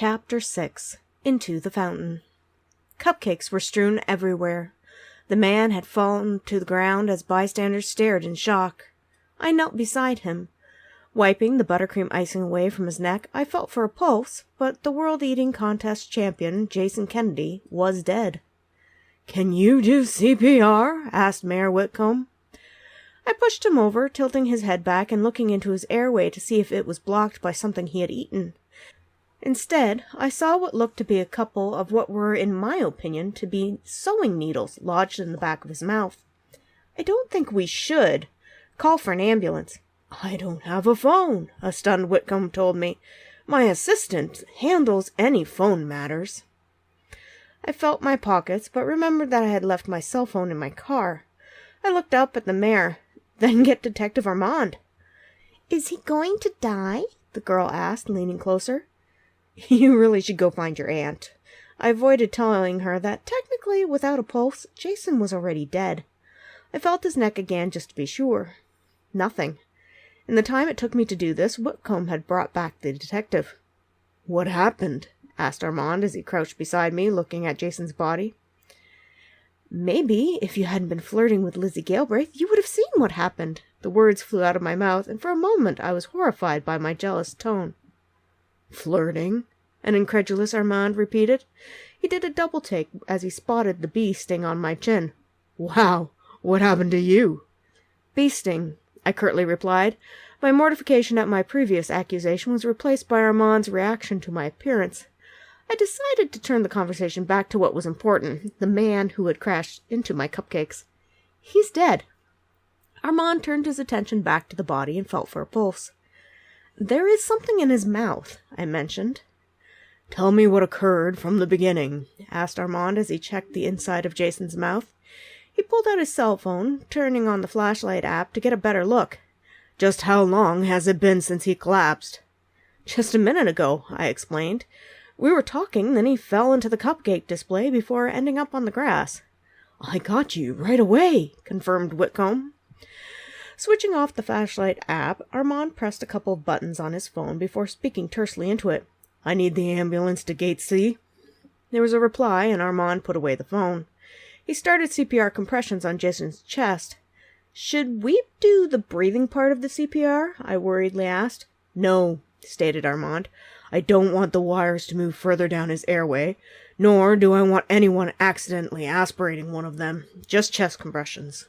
Chapter 6. Into the Fountain. Cupcakes were strewn everywhere. The man had fallen to the ground as bystanders stared in shock. I knelt beside him. Wiping the buttercream icing away from his neck, I felt for a pulse, but the world-eating contest champion, Jason Kennedy, was dead. "Can you do CPR?" asked Mayor Whitcomb. I pushed him over, tilting his head back and looking into his airway to see if it was blocked by something he had eaten. Instead, I saw what looked to be a couple of what were, in my opinion, to be sewing needles lodged in the back of his mouth. "I don't think we should. Call for an ambulance." "I don't have a phone," a stunned Whitcomb told me. "My assistant handles any phone matters." I felt my pockets, but remembered that I had left my cell phone in my car. I looked up at the mayor, then at Detective Armand. "Is he going to die?" the girl asked, leaning closer. "You really should go find your aunt." I avoided telling her that technically, without a pulse, Jason was already dead. I felt his neck again just to be sure. Nothing. In the time it took me to do this, Whitcomb had brought back the detective. "What happened?" asked Armand as he crouched beside me, looking at Jason's body. "Maybe, if you hadn't been flirting with Lizzie Galbraith, you would have seen what happened." The words flew out of my mouth, and for a moment I was horrified by my jealous tone. "Flirting?" an incredulous Armand repeated. He did a double-take as he spotted the bee sting on my chin. "Wow, what happened to you?" "Bee sting," I curtly replied. My mortification at my previous accusation was replaced by Armand's reaction to my appearance. I decided to turn the conversation back to what was important, the man who had crashed into my cupcakes. "He's dead." Armand turned his attention back to the body and felt for a pulse. "There is something in his mouth," I mentioned. "Tell me what occurred from the beginning," asked Armand as he checked the inside of Jason's mouth. He pulled out his cell phone, turning on the flashlight app to get a better look. "Just how long has it been since he collapsed?" "Just a minute ago," I explained. "We were talking, then he fell into the cupcake display before ending up on the grass." "I got you right away," confirmed Whitcomb. Switching off the flashlight app, Armand pressed a couple of buttons on his phone before speaking tersely into it. "I need the ambulance to Gate C." There was a reply, and Armand put away the phone. He started CPR compressions on Jason's chest. "Should we do the breathing part of the CPR?" I worriedly asked. "No," stated Armand. "I don't want the wires to move further down his airway, nor do I want anyone accidentally aspirating one of them. Just chest compressions."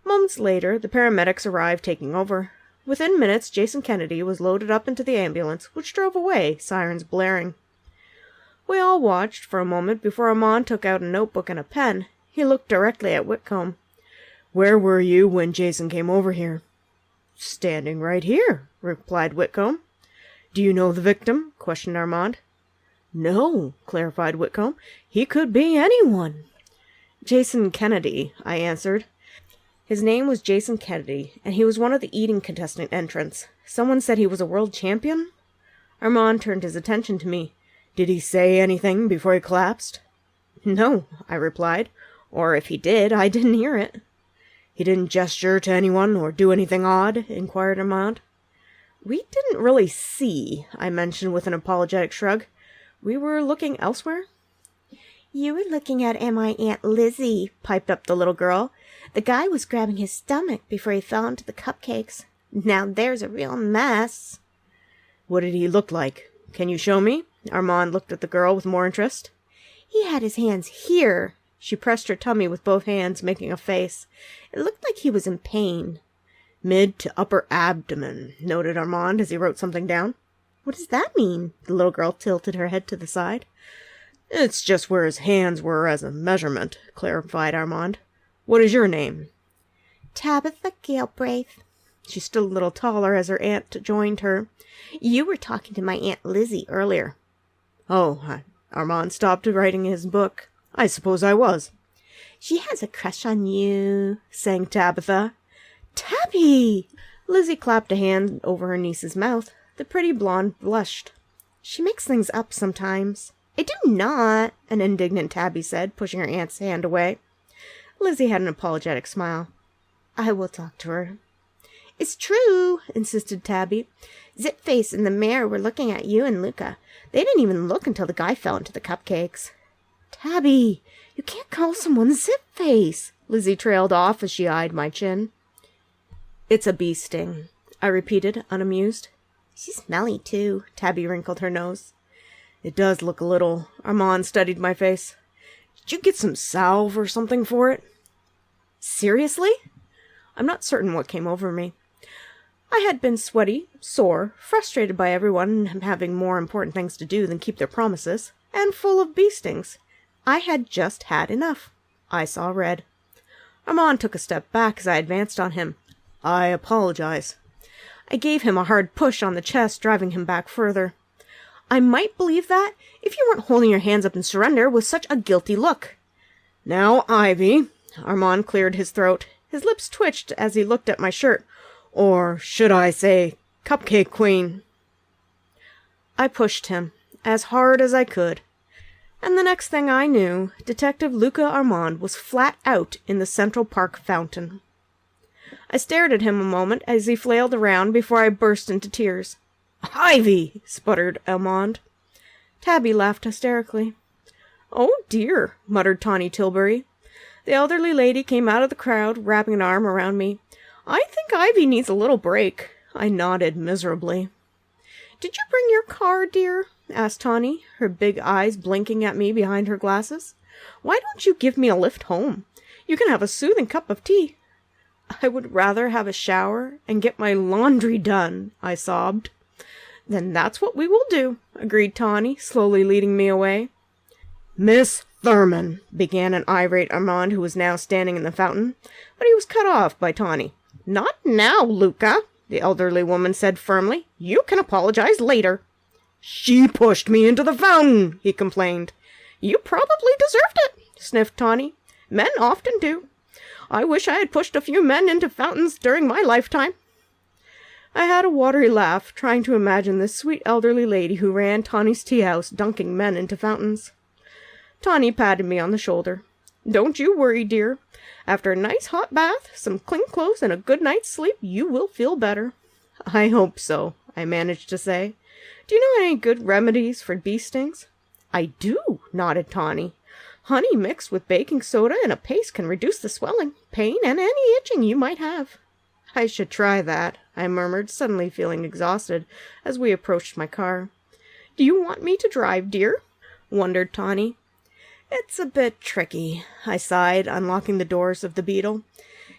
Moments later, the paramedics arrived, taking over. Within minutes, Jason Kennedy was loaded up into the ambulance, which drove away, sirens blaring. We all watched for a moment before Armand took out a notebook and a pen. He looked directly at Whitcomb. "Where were you when Jason came over here?" "Standing right here," replied Whitcomb. "Do you know the victim?" questioned Armand. "No," clarified Whitcomb. "He could be anyone." "Jason Kennedy," I answered. His name was Jason Kennedy, and he was one of the eating contestant entrants. Someone said he was a world champion? Armand turned his attention to me. "Did he say anything before he collapsed?" "No," I replied. "Or if he did, I didn't hear it." "He didn't gesture to anyone or do anything odd?" inquired Armand. "We didn't really see," I mentioned with an apologetic shrug. "We were looking elsewhere." "You were looking at my Aunt Lizzie," piped up the little girl. "The guy was grabbing his stomach before he fell into the cupcakes. Now there's a real mess." "What did he look like? Can you show me?" Armand looked at the girl with more interest. "He had his hands here." She pressed her tummy with both hands, making a face. It looked like he was in pain. "Mid to upper abdomen," noted Armand as he wrote something down. "What does that mean?" The little girl tilted her head to the side. "It's just where his hands were as a measurement," clarified Armand. "What is your name?" "Tabitha Galbraith." She stood a little taller as her aunt joined her. "You were talking to my Aunt Lizzie earlier." "Oh," Armand stopped writing his book. "I suppose I was." "She has a crush on you," sang Tabitha. "Tabby!" Lizzie clapped a hand over her niece's mouth. The pretty blonde blushed. "She makes things up sometimes." "I do not," an indignant Tabby said, pushing her aunt's hand away. Lizzie had an apologetic smile. "I will talk to her." It's true, insisted Tabby. Zip-Face and the mayor were looking at you and Luca. They didn't even look until the guy fell into the cupcakes. Tabby, you can't call someone Zip-Face. Lizzie trailed off as she eyed my chin. It's a bee sting, I repeated, unamused. She's smelly, too. Tabby wrinkled her nose. It does look a little. Armand studied my face. Did you get some salve or something for it? Seriously? I'm not certain what came over me. I had been sweaty, sore, frustrated by everyone having more important things to do than keep their promises, and full of bee stings. I had just had enough. I saw red. Armand took a step back as I advanced on him. I apologize. I gave him a hard push on the chest, driving him back further. I might believe that if you weren't holding your hands up in surrender with such a guilty look. Now, Ivy, Armand cleared his throat. His lips twitched as he looked at my shirt. Or should I say, Cupcake Queen? I pushed him as hard as I could. And the next thing I knew, Detective Luca Armand was flat out in the Central Park fountain. I stared at him a moment as he flailed around before I burst into tears. Ivy! Sputtered Armand. Tabby laughed hysterically. Oh, dear, muttered Tawny Tilbury. The elderly lady came out of the crowd, wrapping an arm around me. I think Ivy needs a little break. I nodded miserably. Did you bring your car, dear? Asked Tawny, her big eyes blinking at me behind her glasses. Why don't you give me a lift home? You can have a soothing cup of tea. I would rather have a shower and get my laundry done, I sobbed. Then that's what we will do, agreed Tawny, slowly leading me away. Miss Thurman, began an irate Armand who was now standing in the fountain, but he was cut off by Tawny. Not now, Luca, the elderly woman said firmly. You can apologize later. She pushed me into the fountain, he complained. You probably deserved it, sniffed Tawny. Men often do. I wish I had pushed a few men into fountains during my lifetime. I had a watery laugh, trying to imagine this sweet elderly lady who ran Tawny's tea house dunking men into fountains. Tawny patted me on the shoulder. Don't you worry, dear. After a nice hot bath, some clean clothes, and a good night's sleep, you will feel better. I hope so, I managed to say. Do you know any good remedies for bee stings? I do, nodded Tawny. Honey mixed with baking soda and a paste can reduce the swelling, pain, and any itching you might have. I should try that, I murmured, suddenly feeling exhausted as we approached my car. Do you want me to drive, dear? Wondered Tawny. It's a bit tricky, I sighed, unlocking the doors of the Beetle.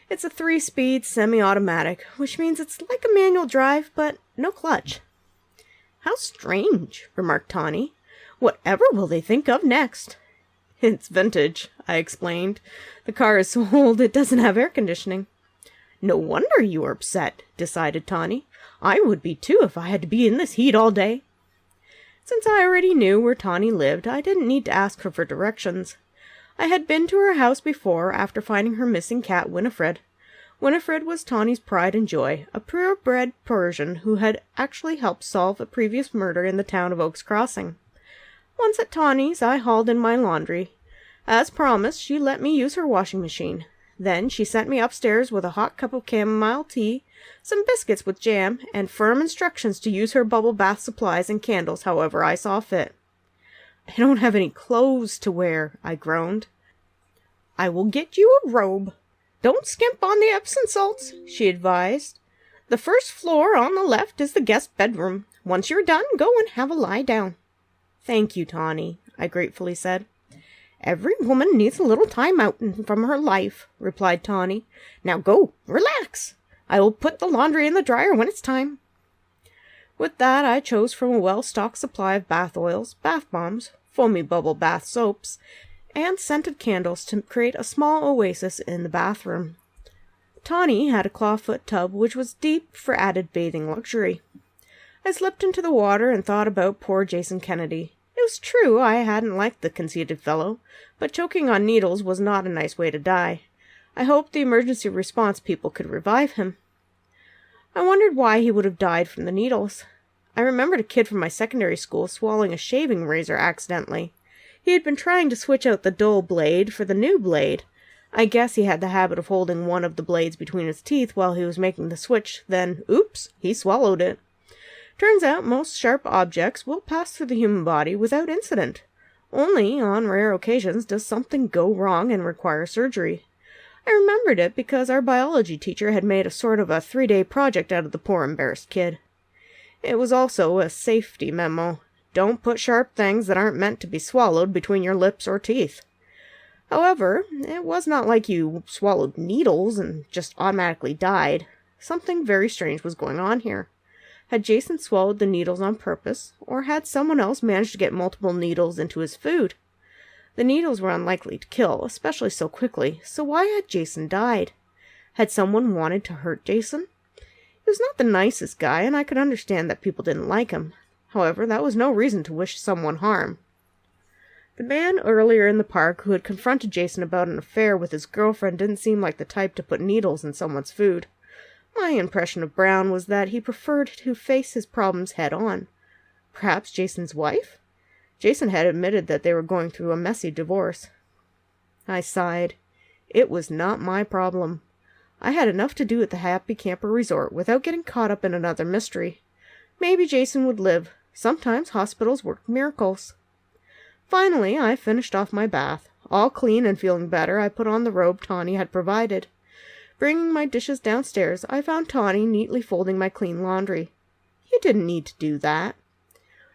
It's a 3-speed semi-automatic, which means it's like a manual drive, but no clutch. How strange, remarked Tawny. Whatever will they think of next? It's vintage, I explained. The car is so old it doesn't have air conditioning. No wonder you were upset, decided Tawny. I would be too if I had to be in this heat all day. Since I already knew where Tawny lived, I didn't need to ask her for directions. I had been to her house before after finding her missing cat, Winifred. Winifred was Tawny's pride and joy, a purebred Persian who had actually helped solve a previous murder in the town of Oaks Crossing. Once at Tawny's, I hauled in my laundry. As promised, she let me use her washing machine. Then she sent me upstairs with a hot cup of chamomile tea, some biscuits with jam, and firm instructions to use her bubble bath supplies and candles however I saw fit. I don't have any clothes to wear, I groaned. I will get you a robe. Don't skimp on the Epsom salts, she advised. The first floor on the left is the guest bedroom. Once you're done, go and have a lie down. Thank you, Tawny, I gratefully said. Every woman needs a little time out from her life, replied Tawny. Now go, relax. I will put the laundry in the dryer when it's time. With that, I chose from a well-stocked supply of bath oils, bath bombs, foamy bubble bath soaps, and scented candles to create a small oasis in the bathroom. Tawny had a clawfoot tub which was deep for added bathing luxury. I slipped into the water and thought about poor Jason Kennedy. It was true I hadn't liked the conceited fellow, but choking on needles was not a nice way to die. I hoped the emergency response people could revive him. I wondered why he would have died from the needles. I remembered a kid from my secondary school swallowing a shaving razor accidentally. He had been trying to switch out the dull blade for the new blade. I guess he had the habit of holding one of the blades between his teeth while he was making the switch, then, oops, he swallowed it. Turns out most sharp objects will pass through the human body without incident. Only on rare occasions does something go wrong and require surgery. I remembered it because our biology teacher had made a sort of a 3-day project out of the poor embarrassed kid. It was also a safety memo. Don't put sharp things that aren't meant to be swallowed between your lips or teeth. However, it was not like you swallowed needles and just automatically died. Something very strange was going on here. Had Jason swallowed the needles on purpose, or had someone else managed to get multiple needles into his food? The needles were unlikely to kill, especially so quickly, so why had Jason died? Had someone wanted to hurt Jason? He was not the nicest guy, and I could understand that people didn't like him. However, that was no reason to wish someone harm. The man earlier in the park who had confronted Jason about an affair with his girlfriend didn't seem like the type to put needles in someone's food. My impression of Brown was that he preferred to face his problems head-on. Perhaps Jason's wife? Jason had admitted that they were going through a messy divorce. I sighed. It was not my problem. I had enough to do at the Happy Camper Resort without getting caught up in another mystery. Maybe Jason would live. Sometimes hospitals work miracles. Finally, I finished off my bath. All clean and feeling better, I put on the robe Tawny had provided. Bringing my dishes downstairs, I found Tawny neatly folding my clean laundry. You didn't need to do that.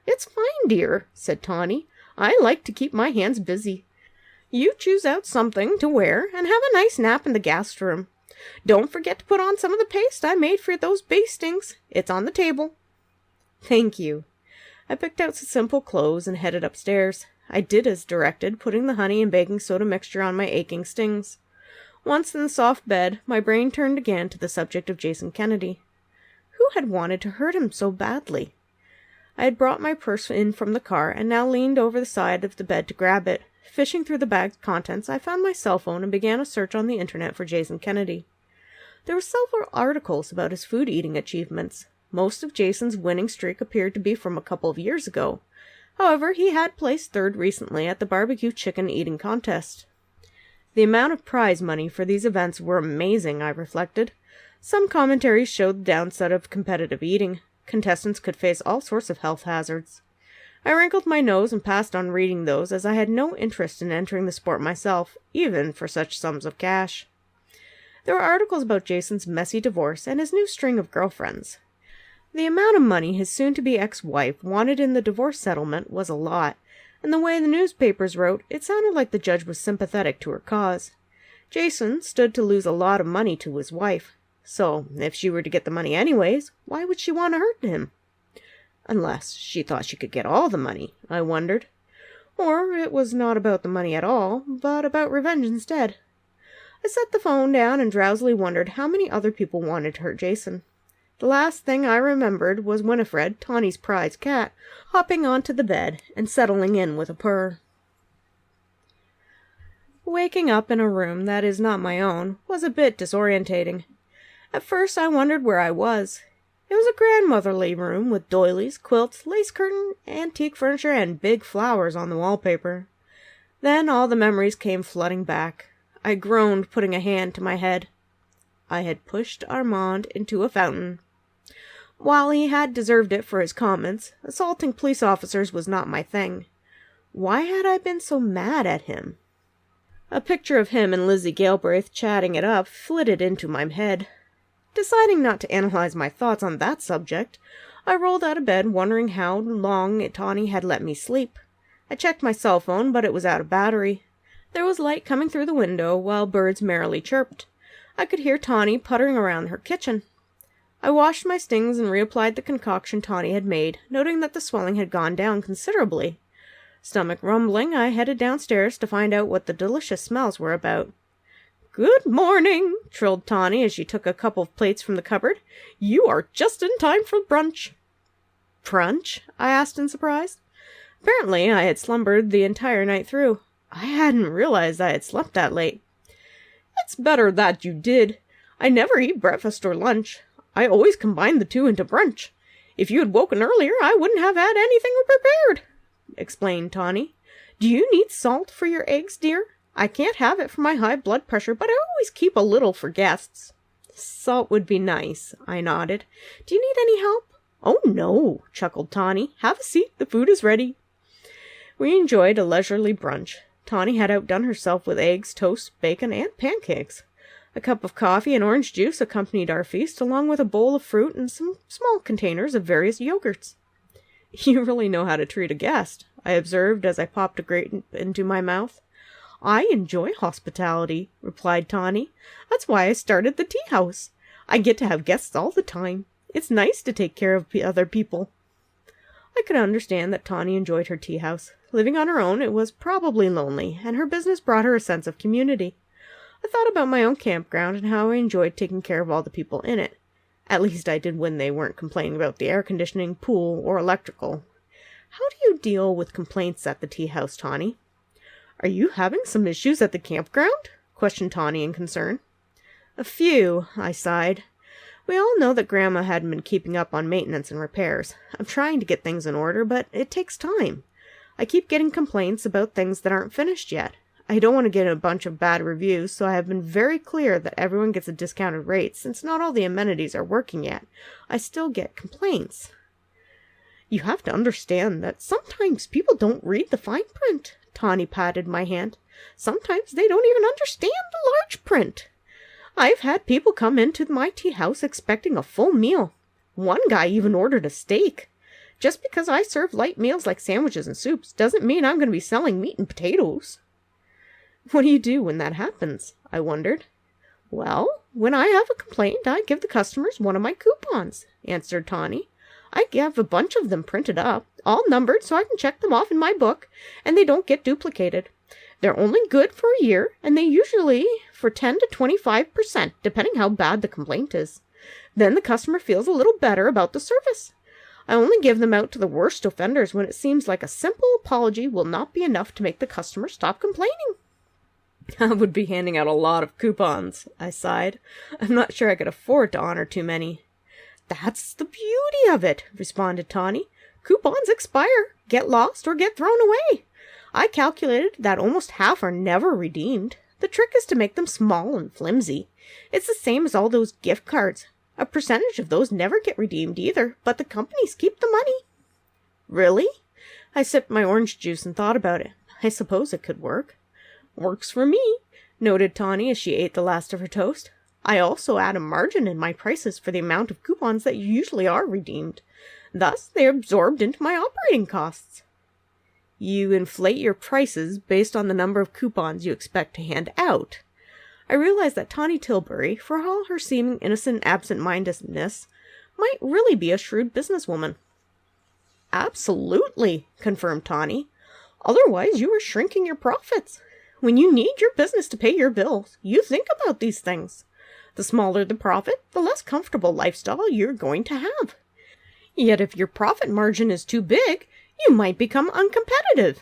It's fine, dear, said Tawny. I like to keep my hands busy. You choose out something to wear and have a nice nap in the guest room. Don't forget to put on some of the paste I made for those bastings. It's on the table. Thank you. I picked out some simple clothes and headed upstairs. I did as directed, putting the honey and baking soda mixture on my aching stings. Once in the soft bed, my brain turned again to the subject of Jason Kennedy. Who had wanted to hurt him so badly? I had brought my purse in from the car and now leaned over the side of the bed to grab it. Fishing through the bag's contents, I found my cell phone and began a search on the internet for Jason Kennedy. There were several articles about his food-eating achievements. Most of Jason's winning streak appeared to be from a couple of years ago. However, he had placed third recently at the barbecue chicken eating contest. The amount of prize money for these events were amazing, I reflected. Some commentaries showed the downside of competitive eating. Contestants could face all sorts of health hazards. I wrinkled my nose and passed on reading those, as I had no interest in entering the sport myself, even for such sums of cash. There were articles about Jason's messy divorce and his new string of girlfriends. The amount of money his soon-to-be ex-wife wanted in the divorce settlement was a lot, and the way the newspapers wrote, it sounded like the judge was sympathetic to her cause. Jason stood to lose a lot of money to his wife, so if she were to get the money anyways, why would she want to hurt him? Unless she thought she could get all the money, I wondered. Or it was not about the money at all, but about revenge instead. I set the phone down and drowsily wondered how many other people wanted to hurt Jason. The last thing I remembered was Winifred, Tawny's prize cat, hopping onto the bed and settling in with a purr. Waking up in a room that is not my own was a bit disorientating. At first I wondered where I was. It was a grandmotherly room with doilies, quilts, lace curtain, antique furniture, and big flowers on the wallpaper. Then all the memories came flooding back. I groaned, putting a hand to my head. I had pushed Armand into a fountain. While he had deserved it for his comments, assaulting police officers was not my thing. Why had I been so mad at him? A picture of him and Lizzie Galbraith chatting it up flitted into my head. Deciding not to analyze my thoughts on that subject, I rolled out of bed wondering how long Tawny had let me sleep. I checked my cell phone, but it was out of battery. There was light coming through the window while birds merrily chirped. I could hear Tawny puttering around her kitchen. I washed my stings and reapplied the concoction Tawny had made, noting that the swelling had gone down considerably. Stomach rumbling, I headed downstairs to find out what the delicious smells were about. "Good morning," trilled Tawny as she took a couple of plates from the cupboard. "You are just in time for brunch." "Brunch?" I asked in surprise. Apparently I had slumbered the entire night through. I hadn't realized I had slept that late. "It's better that you did. I never eat breakfast or lunch. I always combine the two into brunch. If you had woken earlier, I wouldn't have had anything prepared," explained Tawny. "Do you need salt for your eggs, dear?" I can't have it for my high blood pressure, but I always keep a little for guests. Salt would be nice, I nodded. Do you need any help? Oh, no, chuckled Tawny. Have a seat. The food is ready. We enjoyed a leisurely brunch. Tawny had outdone herself with eggs, toast, bacon, and pancakes. A cup of coffee and orange juice accompanied our feast, along with a bowl of fruit and some small containers of various yogurts. You really know how to treat a guest, I observed as I popped a grape into my mouth. I enjoy hospitality, replied Tawny. That's why I started the tea house. I get to have guests all the time. It's nice to take care of other people. I could understand that Tawny enjoyed her tea house. Living on her own, it was probably lonely, and her business brought her a sense of community. I thought about my own campground and how I enjoyed taking care of all the people in it. At least I did when they weren't complaining about the air conditioning, pool, or electrical. How do you deal with complaints at the tea house, Tawny? Are you having some issues at the campground? Questioned Tawny in concern. A few, I sighed. We all know that Grandma hadn't been keeping up on maintenance and repairs. I'm trying to get things in order, but it takes time. I keep getting complaints about things that aren't finished yet. I don't want to get a bunch of bad reviews, so I have been very clear that everyone gets a discounted rate. Since not all the amenities are working yet, I still get complaints. You have to understand that sometimes people don't read the fine print. Tawny patted my hand. Sometimes they don't even understand the large print. I've had people come into my tea house expecting a full meal. One guy even ordered a steak. Just because I serve light meals like sandwiches and soups doesn't mean I'm going to be selling meat and potatoes. What do you do when that happens? I wondered. Well, when I have a complaint, I give the customers one of my coupons, answered Tawny. I have a bunch of them printed up, all numbered so I can check them off in my book, and they don't get duplicated. They're only good for a year, and they usually for 10 to 25%, depending how bad the complaint is. Then the customer feels a little better about the service. I only give them out to the worst offenders when it seems like a simple apology will not be enough to make the customer stop complaining. I would be handing out a lot of coupons, I sighed. I'm not sure I could afford to honor too many. That's the beauty of it, responded Tawny. Coupons expire, get lost, or get thrown away. I calculated that almost half are never redeemed. The trick is to make them small and flimsy. It's the same as all those gift cards. A percentage of those never get redeemed either, but the companies keep the money. Really? I sipped my orange juice and thought about it. I suppose it could work. Works for me, noted Tawny as she ate the last of her toast. I also add a margin in my prices for the amount of coupons that usually are redeemed. Thus, they are absorbed into my operating costs. You inflate your prices based on the number of coupons you expect to hand out. I realized that Tawny Tilbury, for all her seeming innocent absent-mindedness, might really be a shrewd businesswoman. Absolutely, confirmed Tawny. Otherwise, you are shrinking your profits. When you need your business to pay your bills, you think about these things. The smaller the profit, the less comfortable lifestyle you're going to have. Yet if your profit margin is too big, you might become uncompetitive.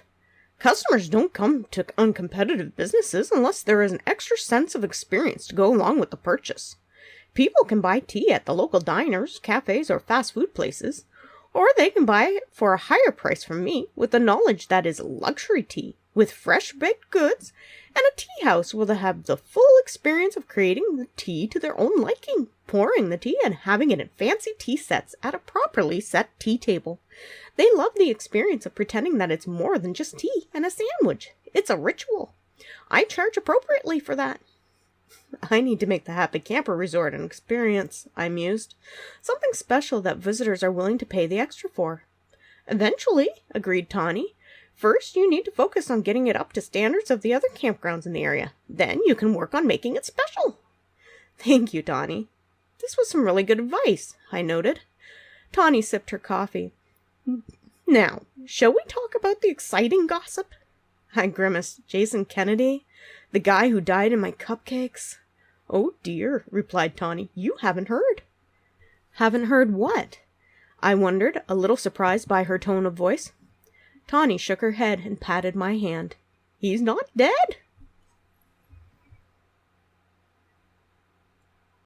Customers don't come to uncompetitive businesses unless there is an extra sense of experience to go along with the purchase. People can buy tea at the local diners, cafes, or fast food places, or they can buy it for a higher price from me with the knowledge that is luxury tea, with fresh baked goods, and a tea house will have the full experience of creating the tea to their own liking, pouring the tea and having it in fancy tea sets at a properly set tea table. They love the experience of pretending that it's more than just tea and a sandwich. It's a ritual. I charge appropriately for that. I need to make the Happy Camper Resort an experience, I mused. Something special that visitors are willing to pay the extra for. Eventually, agreed Tawny. First, you need to focus on getting it up to standards of the other campgrounds in the area. Then you can work on making it special. Thank you, Tawny. This was some really good advice, I noted. Tawny sipped her coffee. Now, shall we talk about the exciting gossip? I grimaced. Jason Kennedy? The guy who died in my cupcakes? Oh dear, replied Tawny. You haven't heard. Haven't heard what? I wondered, a little surprised by her tone of voice. Tawny shook her head and patted my hand. He's not dead,